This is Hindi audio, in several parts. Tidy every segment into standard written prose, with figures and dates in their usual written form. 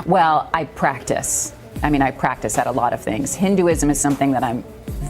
Well, I practice. I practice at a lot of things. Hinduism is something that I'm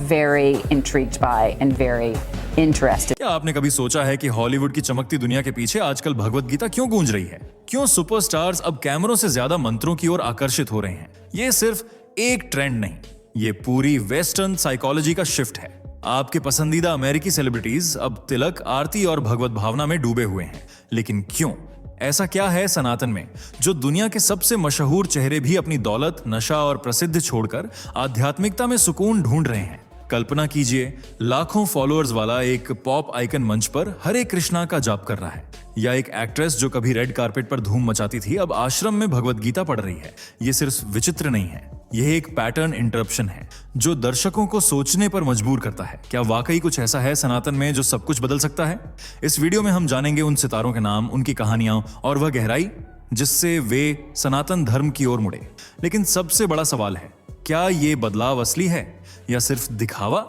very intrigued by and very interested. क्या आपने कभी सोचा है कि हॉलीवुड की चमकती दुनिया के पीछे आजकल भगवत गीता क्यों गूंज रही है? क्यों सुपरस्टार्स अब कैमरों से ज्यादा मंत्रों की ओर आकर्षित हो रहे हैं? ये सिर्फ एक ट्रेंड नहीं, ये पूरी वेस्टर्न साइकोलॉजी का शिफ्ट है। आपके पसंदीदा अमेरिकी सेलिब्रिटीज अब तिलक, आरती और भगवत भावना में डूबे हुए हैं। लेकिन क्यों? ऐसा क्या है सनातन में जो दुनिया के सबसे मशहूर चेहरे भी अपनी दौलत, नशा और प्रसिद्ध छोड़कर आध्यात्मिकता में सुकून ढूंढ रहे हैं? कल्पना कीजिए, लाखों फॉलोअर्स वाला एक पॉप आइकन मंच पर हरे कृष्णा का जाप कर रहा है, या एक एक्ट्रेस जो कभी रेड कारपेट पर धूम मचाती थी अब आश्रम में भगवत गीता पढ़ रही है। ये सिर्फ विचित्र नहीं है, यह एक पैटर्न इंटरप्शन है जो दर्शकों को सोचने पर मजबूर करता है। क्या वाकई कुछ ऐसा है सनातन में जो सब कुछ बदल सकता है? इस वीडियो में हम जानेंगे उन सितारों के नाम, उनकी कहानियां और वह गहराई जिससे वे सनातन धर्म की ओर मुड़े। लेकिन सबसे बड़ा सवाल है, क्या ये बदलाव असली है या सिर्फ दिखावा?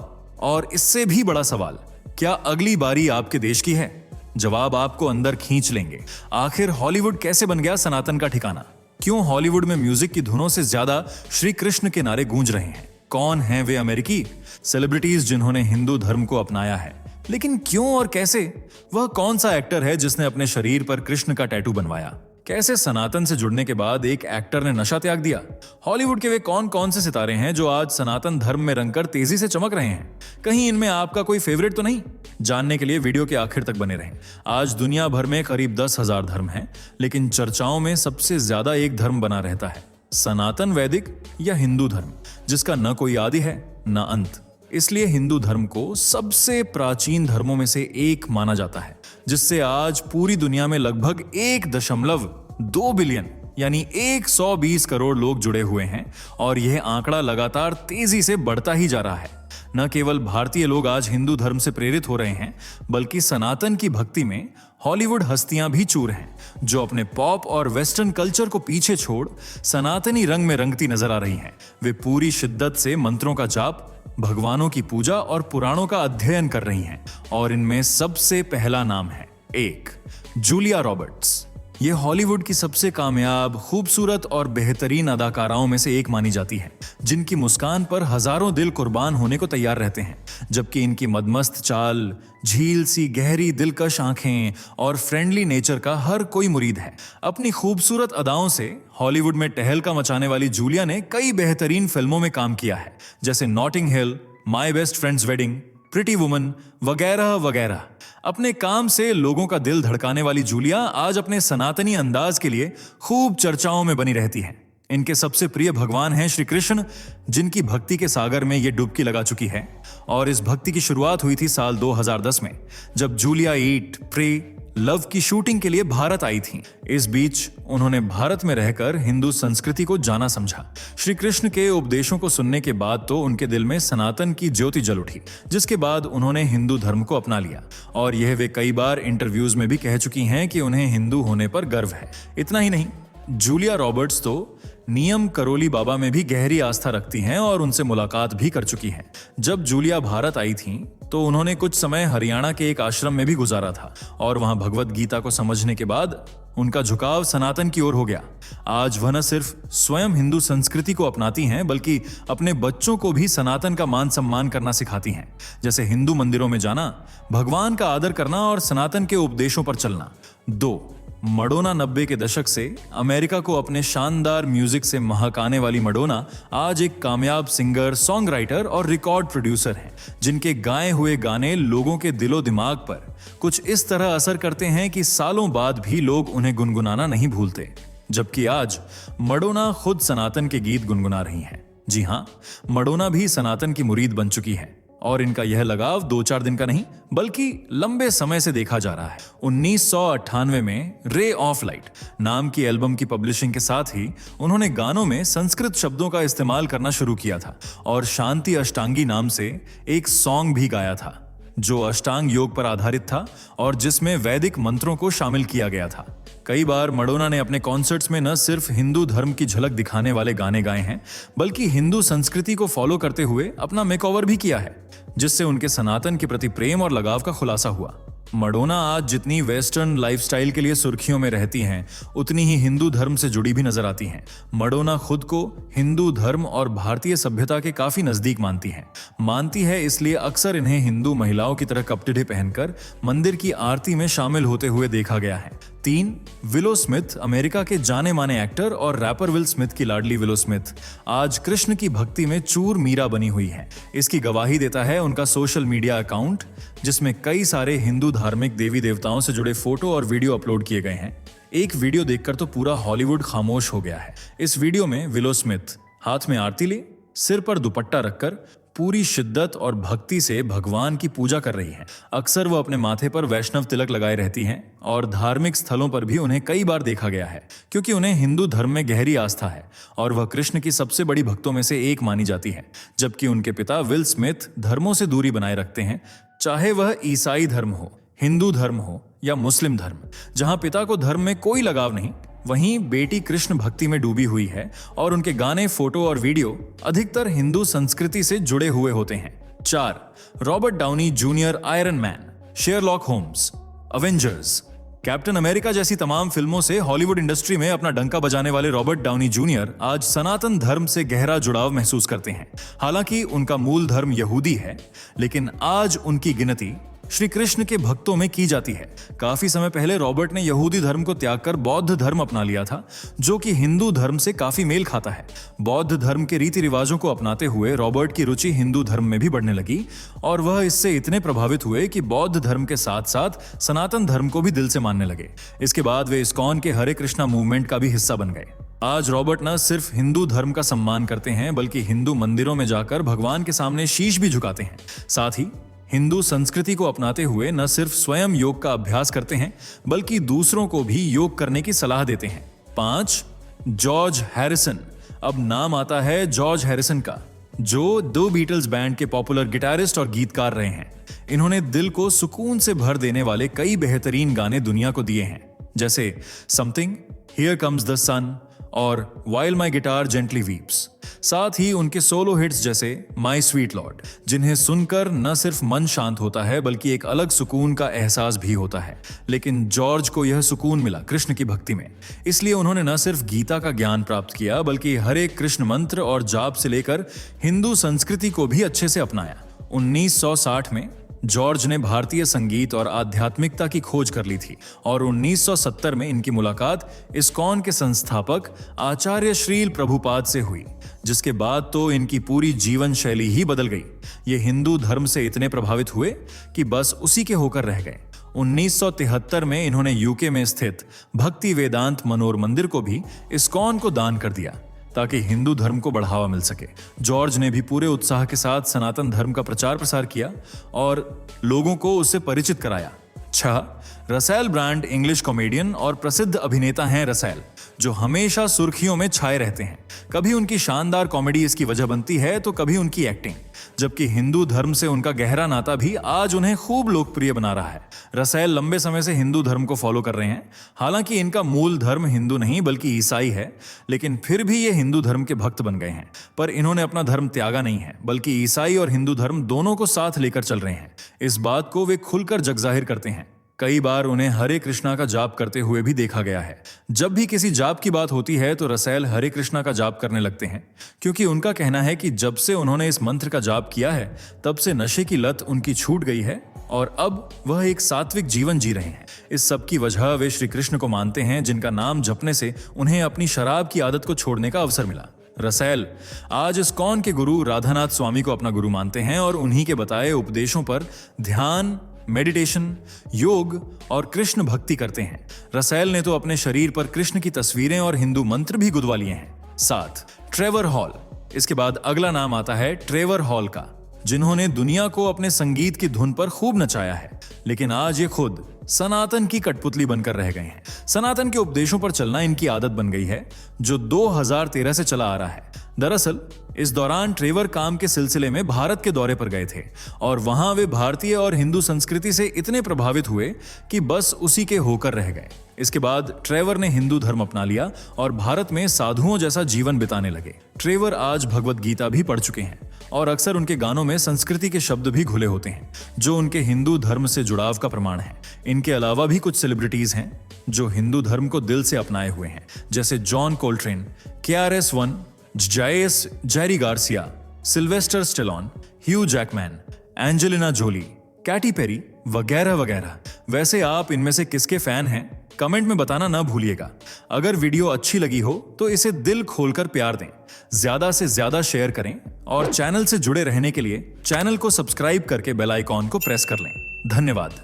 और इससे भी बड़ा सवाल, क्या अगली बारी आपके देश की है? जवाब आपको अंदर खींच लेंगे। आखिर हॉलीवुड कैसे बन गया सनातन का ठिकाना? क्यों हॉलीवुड में म्यूजिक की धुनों से ज्यादा श्री कृष्ण के नारे गूंज रहे हैं? कौन हैं वे अमेरिकी सेलिब्रिटीज जिन्होंने हिंदू धर्म को अपनाया है? लेकिन क्यों और कैसे? वह कौन सा एक्टर है जिसने अपने शरीर पर कृष्ण का टैटू बनवाया? कैसे सनातन से जुड़ने के बाद एक एक्टर ने नशा त्याग दिया? हॉलीवुड के वे कौन कौन से सितारे हैं जो आज सनातन धर्म में रंगकर तेजी से चमक रहे हैं? कहीं इनमें आपका कोई फेवरेट तो नहीं? जानने के लिए वीडियो के आखिर तक बने रहें। आज दुनिया भर में करीब 10,000 धर्म हैं, लेकिन चर्चाओं में सबसे ज्यादा एक धर्म बना रहता है, सनातन वैदिक या हिंदू धर्म, जिसका न कोई आदि है न अंत। इसलिए हिंदू धर्म को सबसे प्राचीन धर्मों में से एक माना जाता है, जिससे आज पूरी दुनिया में लगभग 1.2 बिलियन यानी 120 करोड़ लोग जुड़े हुए हैं, और यह आंकड़ा लगातार तेजी से बढ़ता ही जा रहा है। न केवल भारतीय लोग आज हिंदू धर्म से प्रेरित हो रहे हैं, बल्कि सनातन की भक्ति में हॉलीवुड हस्तियां भी चूर हैं, जो अपने पॉप और वेस्टर्न कल्चर को पीछे छोड़ सनातनी रंग में रंगती नजर आ रही हैं। वे पूरी शिद्दत से मंत्रों का जाप, भगवानों की पूजा और पुराणों का अध्ययन कर रही हैं। और इनमें सबसे पहला नाम है एक जूलिया रॉबर्ट्स। ये हॉलीवुड की सबसे कामयाब, खूबसूरत और बेहतरीन अदाकाराओं में से एक मानी जाती है, जिनकी मुस्कान पर हजारों दिल कुर्बान होने को तैयार रहते हैं। जबकि इनकी मदमस्त चाल, झील सी गहरी दिलकश आंखें और फ्रेंडली नेचर का हर कोई मुरीद है। अपनी खूबसूरत अदाओं से हॉलीवुड में टहलका मचाने वाली जूलिया ने कई बेहतरीन फिल्मों में काम किया है, जैसे Notting Hill, my best friend's wedding, pretty woman वगैरह वगैरह। अपने काम से लोगों का दिल धड़काने वाली जूलिया आज अपने सनातनी अंदाज के लिए खूब चर्चाओं में बनी रहती हैं। इनके सबसे प्रिय भगवान हैं श्री कृष्ण, जिनकी भक्ति के सागर में ये डुबकी लगा चुकी है। और इस भक्ति की शुरुआत हुई थी साल 2010 में, जब जूलिया ईट, प्रे, लव की शूटिंग के लिए भारत आई थी। इस बीच उन्होंने भारत में रहकर हिंदू संस्कृति को जाना समझा। श्री कृष्ण के उपदेशों को सुनने के बाद तो उनके दिल में सनातन की ज्योति जल उठी, जिसके बाद उन्होंने हिंदू धर्म को अपना लिया। और यह वे कई बार इंटरव्यूज में भी कह चुकी हैं कि उन्हें हिंदू होने पर गर्व है। इतना ही नहीं, जूलिया रॉबर्ट्स तो नियम करोली बाबा में भी गहरी आस्था रखती हैं और उनसे मुलाकात भी कर चुकी हैं। जब जूलिया भारत आई थीं, तो उन्होंने कुछ समय हरियाणा के एक आश्रम में भी गुजारा था, और वहां भगवत गीता को समझने के बाद उनका झुकाव सनातन की ओर हो गया। आज वह न सिर्फ स्वयं हिंदू संस्कृति को अपनाती हैं, बल्कि अपने बच्चों को भी सनातन का मान सम्मान करना सिखाती हैं, जैसे हिंदू मंदिरों में जाना, भगवान का आदर करना और सनातन के उपदेशों पर चलना। 2 मडोना 90 के दशक से अमेरिका को अपने शानदार म्यूजिक से महकाने वाली मडोना आज एक कामयाब सिंगर, सॉन्ग राइटर और रिकॉर्ड प्रोड्यूसर हैं, जिनके गाए हुए गाने लोगों के दिलो दिमाग पर कुछ इस तरह असर करते हैं कि सालों बाद भी लोग उन्हें गुनगुनाना नहीं भूलते। जबकि आज मडोना खुद सनातन के गीत गुनगुना रही हैं। जी हां, मडोना भी सनातन की मुरीद बन चुकी है, और इनका यह लगाव 2-4 दिन का नहीं, बल्कि लंबे समय से देखा जा रहा है। 1998 में रे ऑफ लाइट नाम की एल्बम की पब्लिशिंग के साथ ही उन्होंने गानों में संस्कृत शब्दों का इस्तेमाल करना शुरू किया था, और शांति अष्टांगी नाम से एक सॉन्ग भी गाया था, जो अष्टांग योग पर आधारित था और जिसमें वैदिक मंत्रों को शामिल किया गया था। कई बार मडोना ने अपने कॉन्सर्ट्स में न सिर्फ हिंदू धर्म की झलक दिखाने वाले गाने गाए हैं, बल्कि हिंदू संस्कृति को फॉलो करते हुए अपना मेकओवर भी किया है, जिससे उनके सनातन के प्रति प्रेम और लगाव का खुलासा हुआ। मडोना आज जितनी वेस्टर्न लाइफस्टाइल के लिए सुर्खियों में रहती हैं, उतनी ही हिंदू धर्म से जुड़ी भी नजर आती हैं। मडोना खुद को हिंदू धर्म और भारतीय सभ्यता के काफी नजदीक मानती है, इसलिए अक्सर इन्हें हिंदू महिलाओं की तरह कपड़े पहनकर मंदिर की आरती में शामिल होते हुए देखा गया है। 3. विलो स्मिथ, अमेरिका के जाने माने एक्टर और रैपर विल स्मिथ की लाडली विलो स्मिथ आज कृष्ण की भक्ति में चूर मीरा बनी हुई है। इसकी गवाही देता है उनका सोशल मीडिया अकाउंट, जिसमें कई सारे हिंदू धार्मिक देवी देवताओं से जुड़े फोटो और वीडियो अपलोड किए गए हैं। एक वीडियो देखकर तो पूरा हॉलीवुड खामोश हो गया है। इस वीडियो में विलो स्मिथ हाथ में आरती ले, सिर पर दुपट्टा रखकर पूरी शिद्दत और भक्ति से भगवान की पूजा कर रही हैं। अक्सर वो अपने माथे पर वैष्णव तिलक लगाए रहती हैं और धार्मिक स्थलों पर भी उन्हें कई बार देखा गया है, क्योंकि उन्हें हिंदू धर्म में गहरी आस्था है और वह कृष्ण की सबसे बड़ी भक्तों में से एक मानी जाती है। जबकि उनके पिता विल स्मिथ धर्मों से दूरी बनाए रखते हैं, चाहे वह ईसाई धर्म हो, हिंदू धर्म हो या मुस्लिम धर्म। जहां पिता को धर्म में कोई लगाव नहीं, वहीं बेटी कृष्ण भक्ति में डूबी हुई है और उनके गाने, फोटो और वीडियो अधिकतर हिंदू संस्कृति से जुड़े हुए होते हैं। 4. Robert Downey Junior Iron Man, Sherlock Holmes, Avengers, Captain America जैसी तमाम फिल्मों से हॉलीवुड इंडस्ट्री में अपना डंका बजाने वाले रॉबर्ट डाउनी जूनियर आज सनातन धर्म से गहरा जुड़ाव महसूस करते हैं। हालांकि उनका मूल धर्म यहूदी है, लेकिन आज उनकी गिनती श्री कृष्ण के भक्तों में की जाती है। काफी समय पहले रॉबर्ट ने यहूदी धर्म को त्याग कर बौद्ध धर्म अपना लिया था, जो कि हिंदू धर्म से काफी मेल खाता है। बौद्ध धर्म के रीति रिवाजों को अपनाते हुए रॉबर्ट की रुचि हिंदू धर्म में भी बढ़ने लगी और वह इससे इतने प्रभावित हुए कि बौद्ध धर्म के साथ साथ सनातन धर्म को भी दिल से मानने लगे। इसके बाद वे इस्कॉन के हरे कृष्णा मूवमेंट का भी हिस्सा बन गए। आज रॉबर्ट न सिर्फ हिंदू धर्म का सम्मान करते हैं, बल्कि हिंदू मंदिरों में जाकर भगवान के सामने शीश भी झुकाते हैं। साथ ही हिंदू संस्कृति को अपनाते हुए न सिर्फ स्वयं योग का अभ्यास करते हैं, बल्कि दूसरों को भी योग करने की सलाह देते हैं। 5. George Harrison. अब नाम आता है जॉर्ज हैरिसन का, जो दो बीटल्स बैंड के पॉपुलर गिटारिस्ट और गीतकार रहे हैं। इन्होंने दिल को सुकून से भर देने वाले कई बेहतरीन गाने दुनिया को दिए हैं, जैसे समथिंग, हियर कम्स द सन और while my guitar gently weeps. साथ ही उनके सोलो हिट्स जैसे माई स्वीट लॉर्ड, जिन्हें सुनकर न सिर्फ मन शांत होता है, बल्कि एक अलग सुकून का एहसास भी होता है। लेकिन जॉर्ज को यह सुकून मिला कृष्ण की भक्ति में, इसलिए उन्होंने न सिर्फ गीता का ज्ञान प्राप्त किया, बल्कि हरे कृष्ण मंत्र और जाप से लेकर हिंदू संस्कृति को भी अच्छे से अपनाया। 1960 में जॉर्ज ने भारतीय संगीत और आध्यात्मिकता की खोज कर ली थी और 1970 में इनकी मुलाकात इस्कॉन के संस्थापक आचार्य श्रील प्रभुपाद से हुई, जिसके बाद तो इनकी पूरी जीवन शैली ही बदल गई। ये हिंदू धर्म से इतने प्रभावित हुए कि बस उसी के होकर रह गए। 1973 में इन्होंने यूके में स्थित भक्ति वेदांत मनोर मंदिर को भी इस्कॉन को दान कर दिया, ताकि हिंदू धर्म को बढ़ावा मिल सके। जॉर्ज ने भी पूरे उत्साह के साथ सनातन धर्म का प्रचार प्रसार किया और लोगों को उससे परिचित कराया। 6. रसेल ब्रांड इंग्लिश कॉमेडियन और प्रसिद्ध अभिनेता हैं रसेल, जो हमेशा सुर्खियों में छाए रहते हैं। कभी उनकी शानदार कॉमेडी इसकी वजह बनती है, तो कभी उनकी एक्टिंग। जबकि हिंदू धर्म से उनका गहरा नाता भी आज उन्हें खूब लोकप्रिय बना रहा है। रसेल लंबे समय से हिंदू धर्म को फॉलो कर रहे हैं। हालांकि इनका मूल धर्म हिंदू नहीं बल्कि ईसाई है, लेकिन फिर भी ये हिंदू धर्म के भक्त बन गए हैं। पर इन्होंने अपना धर्म त्यागा नहीं है, बल्कि ईसाई और हिंदू धर्म दोनों को साथ लेकर चल रहे हैं। इस बात को वे खुलकर जगजाहिर करते हैं। कई बार उन्हें हरे कृष्णा का जाप करते हुए भी देखा गया है। जब भी किसी जाप की बात होती है तो रसेल हरे कृष्णा का जाप करने लगते हैं, क्योंकि उनका कहना है कि जब से उन्होंने इस मंत्र का जाप किया है, तब से नशे की लत उनकी छूट गई है और अब वह एक सात्विक जीवन जी रहे हैं। इस सब की वजह वे श्री कृष्ण को मानते हैं, जिनका नाम जपने से उन्हें अपनी शराब की आदत को छोड़ने का अवसर मिला। रसेल आज इस्कॉन के गुरु राधानाथ स्वामी को अपना गुरु मानते हैं और उन्हीं के बताए उपदेशों पर ध्यान, मेडिटेशन, योग और कृष्ण भक्ति करते हैं। रसेल ने तो अपने शरीर पर कृष्ण की तस्वीरें और हिंदू मंत्र भी गुदवा लिए हैं। 7. Trevor hall. इसके बाद अगला नाम आता है ट्रेवर हॉल का, जिन्होंने दुनिया को अपने संगीत की धुन पर खूब नचाया है, लेकिन आज ये खुद सनातन की कठपुतली बनकर रह गए हैं। सनातन के उपदेशों पर चलना इनकी आदत बन गई है, जो 2013 से चला आ रहा है। दरअसल इस दौरान ट्रेवर काम के सिलसिले में भारत के दौरे पर गए थे और वहां वे भारतीय और हिंदू संस्कृति से इतने प्रभावित हुए कि बस उसी के होकर रह गए। इसके बाद ट्रेवर ने हिंदू धर्म अपना लिया और भारत में साधुओं जैसा जीवन बिताने लगे। ट्रेवर आज भगवत गीता भी पढ़ चुके हैं और अक्सर उनके गानों में संस्कृति के शब्द भी घुले होते हैं, जो उनके हिंदू धर्म से जुड़ाव का प्रमाण है। इनके अलावा भी कुछ सेलिब्रिटीज हैं जो हिंदू धर्म को दिल से अपनाए हुए हैं, जैसे जॉन कोल्ट्रेन, KRS-One, जायस Jerry Garcia, Sylvester Stallone, Hugh Jackman, Angelina Jolie, Katy Perry वगैरह वगैरह। वैसे आप इनमें से किसके फैन हैं? कमेंट में बताना ना भूलिएगा। अगर वीडियो अच्छी लगी हो तो इसे दिल खोलकर प्यार दें, ज्यादा से ज्यादा शेयर करें और चैनल से जुड़े रहने के लिए चैनल को सब्सक्राइब करके बेल आइकॉन को प्रेस कर लें। धन्यवाद।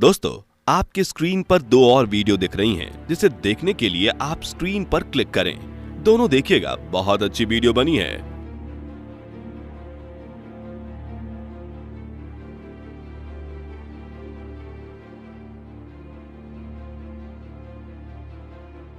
दोस्तों, आपकी स्क्रीन पर 2 और वीडियो दिख रही हैं, जिसे देखने के लिए आप स्क्रीन पर क्लिक करें। दोनों देखिएगा, बहुत अच्छी वीडियो बनी है।